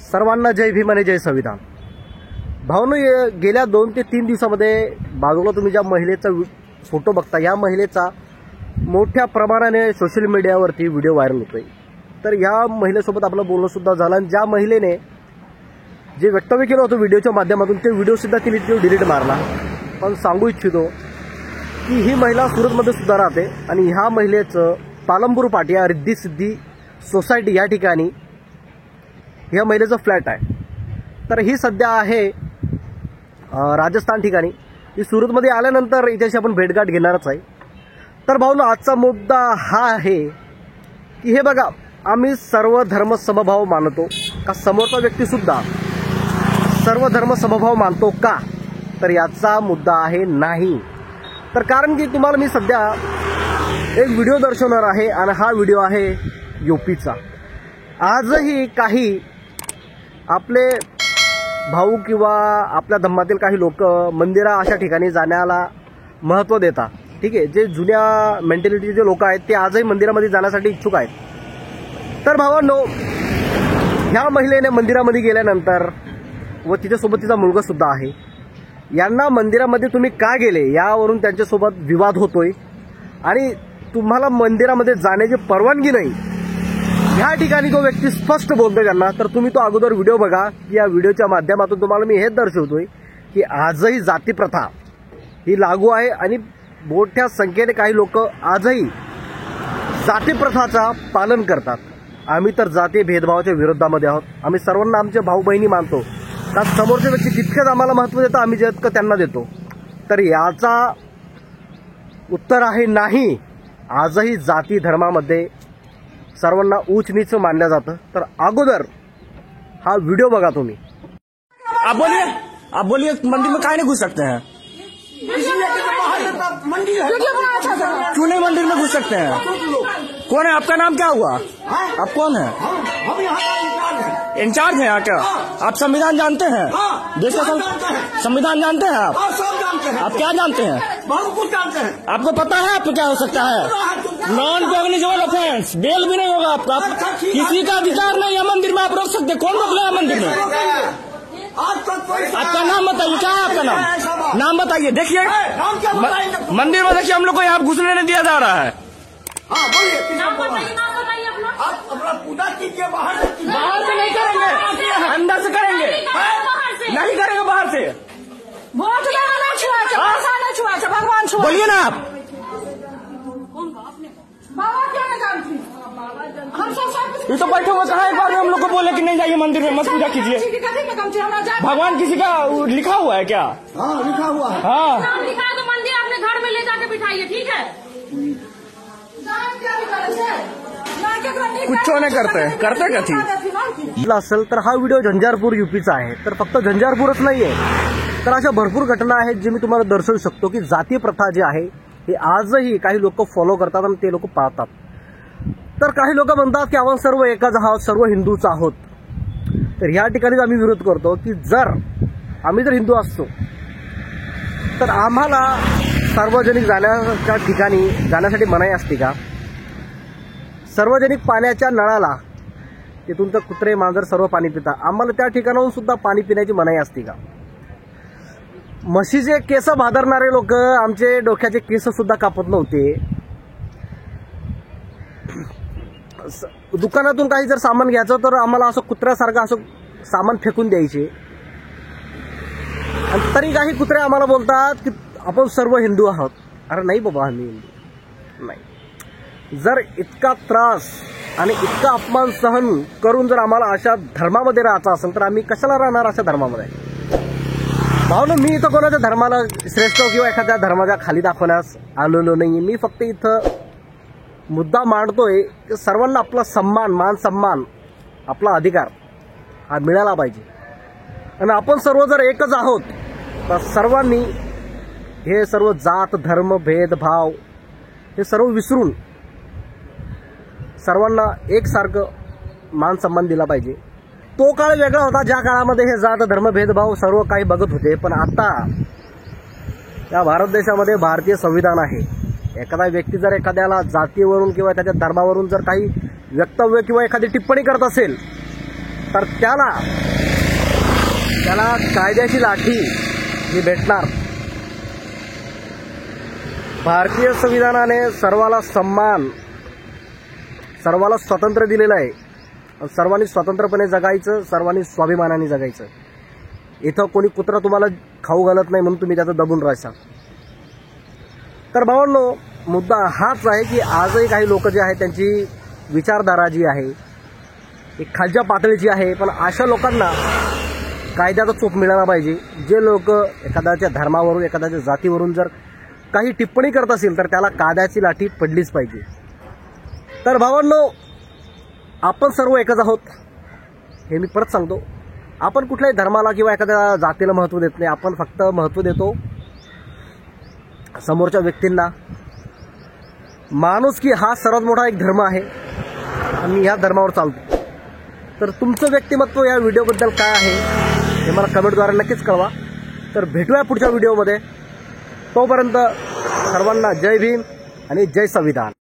सर्वांना जय भीम आणि जय संविधान। भावनो, गेल्या 2 ते 3 दिवसामध्ये बाजूला तुम्ही ज्या महिलेचा फोटो बघता, या महिलेचा मोठ्या प्रमाणाने सोशल मीडियावरती व्हिडिओ व्हायरल होतोय। तर या महिलेसोबत आपलं बोलणं सुद्धा झालं आणि ज्या महिलेने जे वक्तव्य केलं होतं व्हिडिओच्या माध्यमातून, ते व्हिडिओ सुद्धा तिने डिलीट मारला। पण सांगू इच्छितो की ही महिला सुरतमध्ये सुद्धा राहते आणि ह्या महिलेचं पालमपूर पाटिया रिद्धी सिद्धी सोसायटी या ठिकाणी ह्या महिलेचा फ्लॅट आहे। तर ही सध्या आहे राजस्थान ठिकाणी। ही सुरतमध्ये आल्यानंतर इथे आपण भेटगाठ घेणारच आहे। तर भाऊनो, आजचा मुद्दा हा आहे की हे बघा, आम्ही सर्व धर्म समभाव मानतो का? समोरचा व्यक्ती सुद्धा सर्व धर्म समभाव मानतो का? तर याचा मुद्दा आहे नाही। तर कारण की तुम्हाला मी सध्या एक व्हिडिओ दर्शवणार आहे आणि हा व्हिडिओ आहे यूपीचा। आजही काही आपले भाऊ किंवा आपल्या धर्मातील काही लोक मंदिरा अशा ठिकाणी जाण्याला महत्त्व देतात, ठीक आहे। जे जुन्या मेंटॅलिटीचे जे लोक आहेत ते आजही मंदिरामध्ये जाण्यासाठी इच्छुक आहेत। तर भावांनो, ह्या महिलेने मंदिरामध्ये गेल्यानंतर व तिच्यासोबत तिचा मुलगा सुद्धा आहे, यांना मंदिरामध्ये तुम्ही का गेले यावरून त्यांच्यासोबत विवाद होतोय आणि तुम्हाला मंदिरामध्ये जाण्याची परवानगी नाही, ह्या ठिकाणी तो व्यक्ती स्पष्ट बोलतोय त्यांना। तर तुम्ही तो अगोदर व्हिडिओ बघा। या व्हिडिओच्या माध्यमातून तुम्हाला मी हेच दर्शवतोय की आजही जातीप्रथा ही लागू आहे आणि मोठ्या संख्येने काही लोक आजही जातीप्रथाचा पालन करतात। आम्ही तर जाती भेदभावाच्या विरोधामध्ये आहोत। आम्ही सर्वांना आमचे भाऊ बहिणी मानतो, का समोरचे व्यक्ती तितकंच आम्हाला महत्त्व देतो, आम्ही जितकं त्यांना देतो। तर याचा उत्तर आहे नाही। आजही जाती धर्मामध्ये सर्वांना उच्च नीच मानलं जातं। तर अगोदर हा व्हिडिओ बघा तुम्ही। आप बोलिए मंदिर में काहे नहीं घुस सकते हैं? मंदिर है, क्यों नहीं मंदिर में घुस सकते हैं? कौन है आपका? नाम क्या हुआ? आप कौन है? हम यहाँ इंचार्ज है यहाँ क्या? आप संविधान जानते हैं? देश का संविधान जानते हैं आप? सब जानते हैं। आप क्या जानते हैं? बहुत कुछ जानते हैं। आपको पता है आपको क्या हो सकता है? नॉन कॉग्निजेबल ऑफेंस, बेल भी नहीं होगा आपका। किसी का अधिकार नहीं है मंदिर में आप रोक सकते। कौन रोक रहा है मंदिर में? आज तक कोई आपका नाम बताइए, क्या है आपका नाम? नाम बताइए। देखिए नाम क्या बताएंगे? मंदिर में देखिए हम लोग को यहाँ घुसने नहीं दिया जा रहा है। हाँ बोलिए, नाम बताइए अपना। आप अपना पूजा कीजिए, बाहर बाहर से नहीं करेंगे, अंदर से करेंगे। नहीं करेंगे बाहर से। वोट देना छुआ, पैसा नहीं छुआ, भगवान छुआ। बोलिए ना आप। बाबा क्यों नहीं जानती? हम सब ये तो बैठे हुए कहा एक बार में हम लोग को बोले कि नहीं जाइए मंदिर में, मत पूजा कीजिए। भगवान किसी का लिखा हुआ है क्या? हाँ लिखा हुआ है। हाँ, नाम लिखा है तो मंदिर अपने घर में ले जाके बिठाइए, ठीक है? कुछ नहीं करते क्या थी? असेल तर हा व्हिडिओ झंझारपूर यूपीचा आहे। तर फक्त झंझारपूरच नाहीये, तर अशा भरपूर घटना आहेत जे मी तुम्हाला दर्शवू शकतो की जाती प्रथा जी आहे हे आजही काही लोक फॉलो करतात आणि ते लोक पाळतात। तर काही लोक म्हणतात की आपण सर्व एकच आहोत, सर्व हिंदूच आहोत। तर ह्या ठिकाणी आम्ही विरोध करतो की जर आम्ही जर हिंदू असतो तर आम्हाला सार्वजनिक जाण्याच्या ठिकाणी जाण्यासाठी मनाई असते का? सार्वजनिक पाण्याच्या नळाला तिथून तर कुत्रे मांजर सर्व पाणी पितात, आम्हाला त्या ठिकाणाहून सुद्धा पाणी पिण्याची मनाई असते का? म्हशीचे केस भादरणारे लोक आमचे डोक्याचे केस सुद्धा कापत नव्हते। दुकानातून काही जर सामान घ्यायचं तर आम्हाला असं कुत्र्यासारखं असं सामान फेकून द्यायचे आणि तरी काही कुत्रे आम्हाला बोलतात की आपण सर्व हिंदू आहोत। अरे नाही बाबा, आम्ही हिंदू नाही। जर इतका त्रास आणि इतका अपमान सहन करून जर आम्हाला अशा धर्मामध्ये राहायचं असेल तर आम्ही कशाला राहणार अशा धर्मामध्ये? भावना, मी इथं कोणाच्या धर्माला श्रेष्ठ किंवा एखाद्या धर्माच्या खाली दाखवण्यास आलेलो नाही। मी फक्त इथं मुद्दा मांडतोय की सर्वांना आपला सन्मान, मान सन्मान, आपला अधिकार हा मिळाला पाहिजे आणि आपण सर्व जर एकच आहोत तर सर्वांनी हे सर्व जात धर्म भेदभाव हे सर्व विसरून सर्वांना एकसारखं मान सन्मान दिला पाहिजे। तो काळ वेगळा होता ज्या काळामध्ये हे जात धर्म भेदभाव सर्व काही बघत होते, पण आता या भारत देशामध्ये भारतीय संविधान आहे। एखादा व्यक्ती जर एखाद्याला जातीवरून किंवा त्याच्या धर्मावरून जर काही वक्तव्य किंवा एखादी टिप्पणी करत असेल तर त्याला कायद्याची लाठी ही भेटणार. भारतीय संविधानाने सर्वाला सन्मान, सर्वाला स्वातंत्र्य दिलेलं आहे. सर्वांनी स्वतंत्रपणे जगायचं, सर्वांनी स्वाभिमानाने जगायचं. इथं कोणी कुत्रा तुम्हाला खाऊ घालत नाही म्हणून तुम्ही त्याचं दबून राहायचा. तर भावांनो, मुद्दा हाच आहे की आजही काही लोक जे आहेत त्यांची विचारधारा जी आहे ती खालच्या पातळीची आहे. पण अशा लोकांना कायद्याचा चोप मिळाला पाहिजे. जे लोक एखाद्याच्या धर्मावरून, एखाद्याच्या जातीवरून जर काही टिप्पणी करत असेल तर त्याला कायद्याची लाठी पडलीच पाहिजे. तर भावांनो, आपण सर्व एकच आहोत हे मी परत सांगतो. आपण कुठल्याही धर्माला किंवा एखाद्या जातीला महत्त्व देत नाही. आपण फक्त महत्त्व देतो समोरच्या व्यक्तींना. माणुसकी हा सर्वात मोठा एक धर्म आहे आणि मी ह्या धर्मावर चालतो. तर तुमचं व्यक्तिमत्व या व्हिडिओबद्दल काय आहे हे मला कमेंटद्वारे नक्कीच कळवा. तर भेटूया पुढच्या व्हिडिओमध्ये. तोपर्यंत सर्वांना जय भीम आणि जय संविधान.